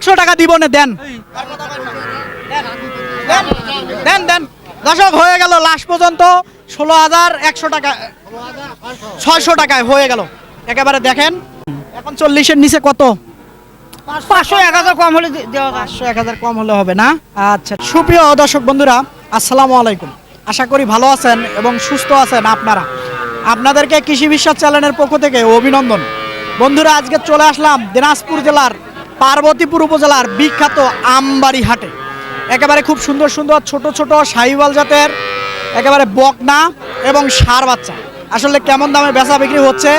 100 টাকা দিব না, দেন দেন দেন। দর্শক হয়ে গেল লাস্ট পর্যন্ত 16,100 টাকা, 600 টাকায় হয়ে গেল একেবারে। দেখেন এখন 40-এর নিচে কত? 500-1000 কম হলে দেওয়া যায়। 500-1000 কম হলে হবে না। আচ্ছা, সুপ্রিয় দর্শক বন্ধুরা, আসসালামু আলাইকুম। আশা করি ভালো আছেন এবং সুস্থ আছেন আপনারা। আপনাদেরকে কৃষি বিশ্বাস চ্যানেলের পক্ষ থেকে অভিনন্দন। বন্ধুরা, আজকে চলে আসলাম দিনাজপুর জেলার পার্বতীপুর উপজেলার বিখ্যাত আমবাড়ি হাটে। একেবারে খুব সুন্দর সুন্দর ছোট ছোট শাহিওয়াল জাতের একেবারে বকনা এবং ষাঁড় বাচ্চা আসলে কেমন দামে বেচা বিক্রি হচ্ছে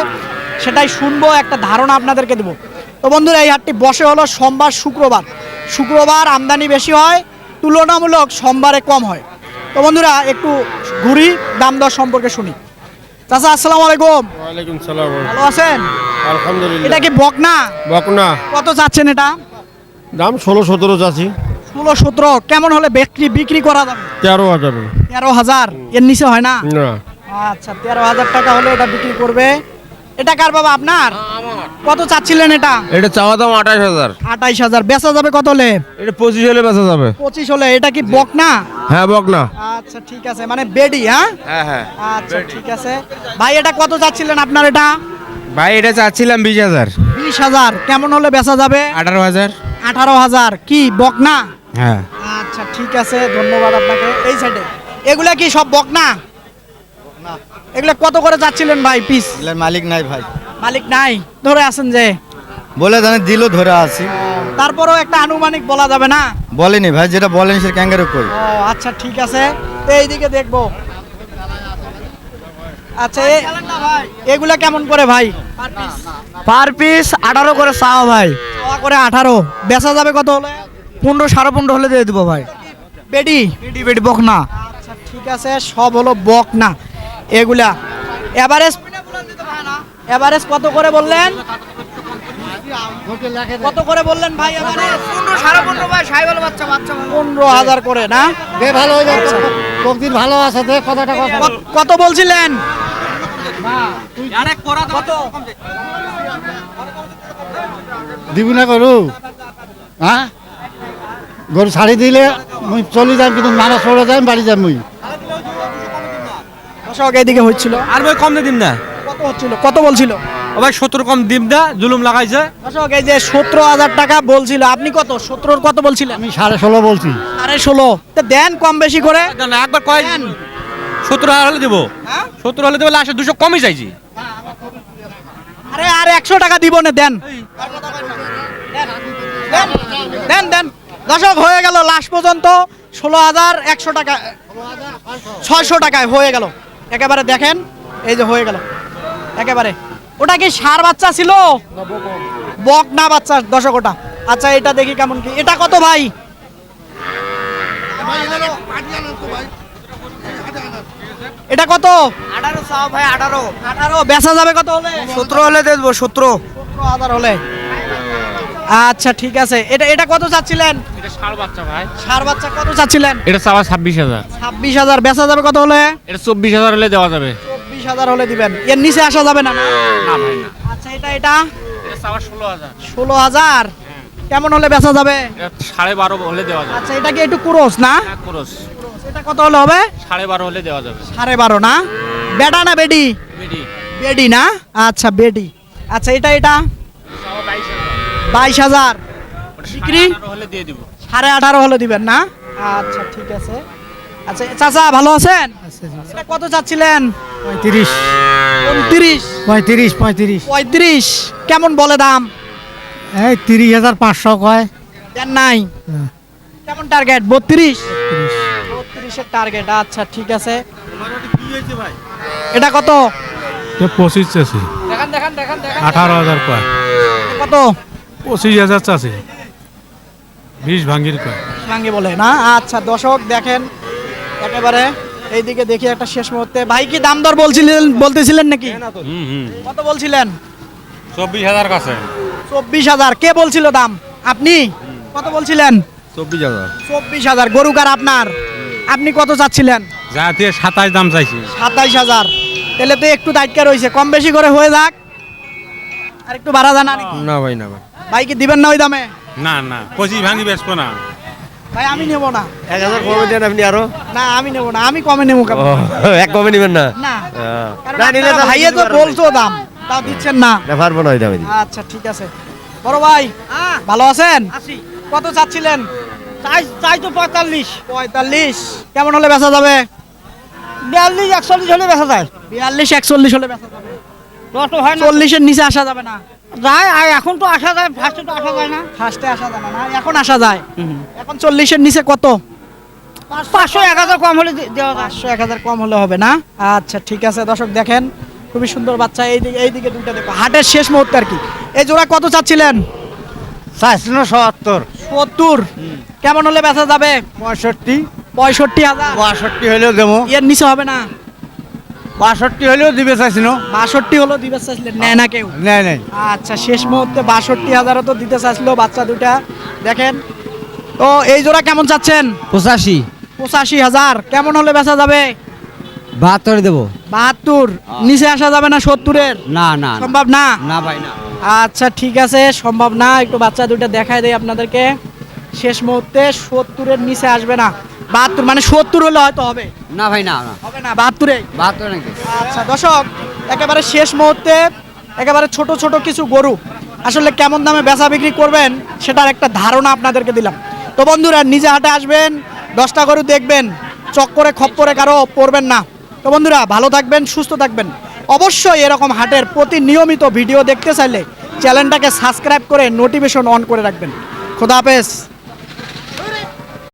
সেটাই শুনবো, একটা ধারণা আপনাদেরকে দেবো। তো বন্ধুরা, এই হাটটি বসে হলো সোমবার শুক্রবার। শুক্রবার আমদানি বেশি হয়, তুলনামূলক সোমবারে কম হয়। তো বন্ধুরা, একটু ঘুরি, দাম দর সম্পর্কে শুনি। চাচা আসসালামু আলাইকুম। ওয়ালাইকুম সালাম। ভালো আছেন? আলহামদুলিল্লাহ। এটা কি বকনা? বকনা কত চাচ্ছেন এটা? দাম 16-17 চাচ্ছি। 16-17 কেমন হলে বিক্রি করা যাবে? 13,000। 13,000 এর নিচে হয় না? না, আচ্ছা, 13,000 টাকা হলে এটা বিক্রি করবে। এটা কার বাবা, আপনার? কত চাচ্ছিলেন এটা? এটা চাওয়া দাম 28,000। 28,000 বেচা যাবে কত হলে? এটা 25 হলে বেচা যাবে। 25 হলে। এটা কি বকনা? হ্যাঁ, বকনা। আচ্ছা ঠিক আছে, মানে বেডি। হ্যাঁ হ্যাঁ হ্যাঁ। আচ্ছা ঠিক আছে ভাই, এটা কত চাচ্ছিলেন আপনার? এটা ভাই এটা চাচ্ছিলাম 20,000। 20,000 কেমন হলে বেচা যাবে? 18,000। 18,000 কি বকনা? হ্যাঁ। আচ্ছা ঠিক আছে, ধন্যবাদ আপনাকে। এই সাইডে এগুলা কি সব বকনা? এগুলা কত করে যাচ্ছিলেন ভাই পিস? মালিক নাই ভাই, মালিক নাই, ধরে আছেন যে? বলে জানে দিল ধরে আছি। তারপরেও একটা আনুমানিক বলা যাবে না? বলেনি ভাই, যেটা বলেন সে ক্যাঙ্গারু কই। ও আচ্ছা ঠিক আছে, তো এইদিকে দেখবো। আচ্ছা এগুলা কেমন করে ভাই? পার পিস 18 করে চাওয়া ভাই। চাওয়া করে 18, বেচা যাবে কত হলে? 15-15.5 হলে দিয়ে দেবো ভাই। বেডি বেটি বকনা। আচ্ছা ঠিক আছে, সব হলো বকনা এগুলা। এভারেজ কত করে বললেন? কত করে বললেন ভাই এভারেজ? 15-15.5 ভাই, শাহিওয়াল বাচ্চা 15,000 করে না? ভালো হয়ে যাচ্ছে, কতদিন ভালো আছে দেখ কথাটা কথা। কত বলছিলেন? কত? দিব না গরু, হ্যাঁ গরু ছাড়ি দিলে মুই চলে যাই, কিন্তু নানা চলে যাই বাড়ি যাই মুই। দর্শক এইদিকে হচ্ছিল, আর ভাই কম দিন না। কত হচ্ছিল, কত বলছিল? ও ভাই 17 কম দিন না, জুলুম লাগাইছে। দর্শক এই যে 17,000 টাকা বলছিল, আপনি কত? 17 কত বলছিলেন? আমি 16.5 বলছি। 16.5 তো দেন কম বেশি করে। না, একবার কয় দেন। 17 হলে দেবো। হ্যাঁ? 17 হলে দেবো, লাস্টে 200 কমই চাইছি। আরে আর 100 টাকা দিব না, দেন দেন দেন দেন। দর্শক হয়ে গেল লাস্ট পর্যন্ত 16,100 টাকা, 600 টাকায় হয়ে গেল একেবারে। দেখেন এই যে হয়ে গেল একেবারে। ওটা কি ষাঁড় বাচ্চা ছিল? বকনা বাচ্চা দর্শক ওটা। আচ্ছা এটা দেখি কেমন কি। এটা কত ভাই? এটা কত? 18 চাওয়া ভাই। 18 বেচা যাবে কত হলে? 17 হলে দিয়ে দেবো। 17 17,000 হলে। আচ্ছা ঠিক আছে, এটা কত চাচ্ছিলেন? এটা ষাঁড় বাচ্চা ভাই। ষাঁড় বাচ্চা কত চাচ্ছিলেন? এটা চাওয়া 26,000। 26,000 বেচা যাবে কত হলে? এটা 24,000 হলে দেওয়া যাবে। 24,000 হলে দিবেন, এর নিচে আসা যাবে না? না ভাই না। আচ্ছা এটা এটা চাওয়া 16,000। 16,000 কেমন হলে বেচা যাবে? এটা 12.5 হলে দেওয়া যাবে। আচ্ছা এটা কি একটু ক্রস না? হ্যাঁ, ক্রস। এটা কত হলে হবে? 12.5 হলে দেওয়া যাবে। 12.5 না? বেটা না বেডি? বেডি। বেডি না? আচ্ছা বেডি। আচ্ছা এটা চাওয়া 22,000। 22,000 ওটা বিক্রি? 18 হলে দিয়ে দিব। 18.5 হলে দিবেন না? আচ্ছা ঠিক আছে। আচ্ছা চাচা ভালো আছেন? এটা কত চাচ্ছিলেন? 35 29 35 35 35 কেমন বলে দাম? এই 30,500 কয়। দেন নাই? কেমন টার্গেট? 32? 32-এর টার্গেট। আচ্ছা ঠিক আছে। এটা কত? 25 চাষি, দেখান দেখান দেখান দেখান। 18,000 কয়। কত? 25,000 চাষি, 20 ভাঙ্গির কয়। ভাঙ্গি বলে না? আচ্ছা দর্শক দেখেন একেবারে এইদিকে দেখি একটা শেষ মুহূর্তে। ভাই কি দাম দর বলতেছিলেন নাকি? কত বলছিলেন? 24,000 কাছে। 24,000 কে বলছিল দাম? আপনি কত বলছিলেন? 24,000। 24,000 গরু কার আপনার? আপনি কত চাচ্ছিলেন? যা দিয়ে 27 দাম চাইছি। 27,000 তাহলে তো একটু দায়িত্ব রয়েছে, কম বেশি করে হয়ে যাক, আর একটু বাড়া জানা। না ভাই, না ভাই। ভাই কি দিবেন না ওই দামে? না না 25 ভাঙি বেচবো না। ভাই আমি নেব না, 1000 কমে দেন আপনি আরো। না আমি নেব না, আমি কমে নেবো কেন? এক কমে নেবেন না? না কারণ না নিলে আপনারা ভাইয়ে তো বলছো দাম, তাও দিচ্ছেন না। না পারবো না ওই দামে। আচ্ছা ঠিক আছে। বড় ভাই ভালো আছেন? কত চাচ্ছিলেন? চাই তো 45, 45। কেমন হলে বেচা যাবে? 42, 41 হলে বেচা যায়। 42 41 হলে বেচা যাবে। তত হয় না, 40-এর নিচে আসা যাবে না। যায় আর এখন তো আসা যায়, ফার্স্টে তো আসা যায় না। ফার্স্টে আসা যাবে না, এখন আসা যায়। এখন 40-এর নিচে কত? 500 1000 কম হলে দেওয়া যায়। 500 1000 কম হলে হবে না। আচ্ছা ঠিক আছে দর্শক দেখেন খুবই সুন্দর বাচ্চা, এইদিকে দুটো দেখো, হাটের শেষ মুহূর্তে আর কি। এই জোড়া কত চাচ্ছিলেন? চাইছিল 77, 70। কেমন হলে বেচা যাবে? 65, 65,000। 62 হলেও দেবো, এর নিচে হবে না? 62 হলেও দিবে চাইছিল। 62 হলো দিতে চাইছিলেন, নেয় না কেউ? নেই নেই, আচ্ছা শেষ মুহূর্তে 62,000 তো দিতে চাইছিল বাচ্চা দুটা। দেখেন তো এই জোড়া কেমন চাচ্ছেন? 85, 85,000। কেমন হলে বেচা যাবে? 72 দেবো। 72। নিচে আসা যাবে না 70-এর? না না সম্ভব না? না ভাই না। আচ্ছা ঠিক আছে, সম্ভব না। একটু বাচ্চা দুইটা দেখাই দেয় আপনাদেরকে। শেষ মুহূর্তে 70-এর নিচে আসবে না। 72 মানে 70 হলে হয়তো হবে, না ভাই না না, হবে না 72-এ। 72 নাকি? আচ্ছা দর্শক একেবারে শেষ মুহূর্তে একেবারে ছোট ছোট কিছু গরু আসলে কেমন দামে বেচা বিক্রি করবেন সেটার একটা ধারণা আপনাদেরকে দিলাম। তো বন্ধুরা নিজে হাটে আসবেন, 10টা গরু দেখবেন, চক্করে খপ্পরে কারো পড়বেন না। তো বন্ধুরা ভালো থাকবেন, সুস্থ থাকবেন। অবশ্যই এরকম হাটের প্রতি নিয়মিত ভিডিও দেখতে চাইলে চ্যানেলটাকে সাবস্ক্রাইব করে নোটিফিকেশন অন করে রাখবেন। খোদা হাফেজ।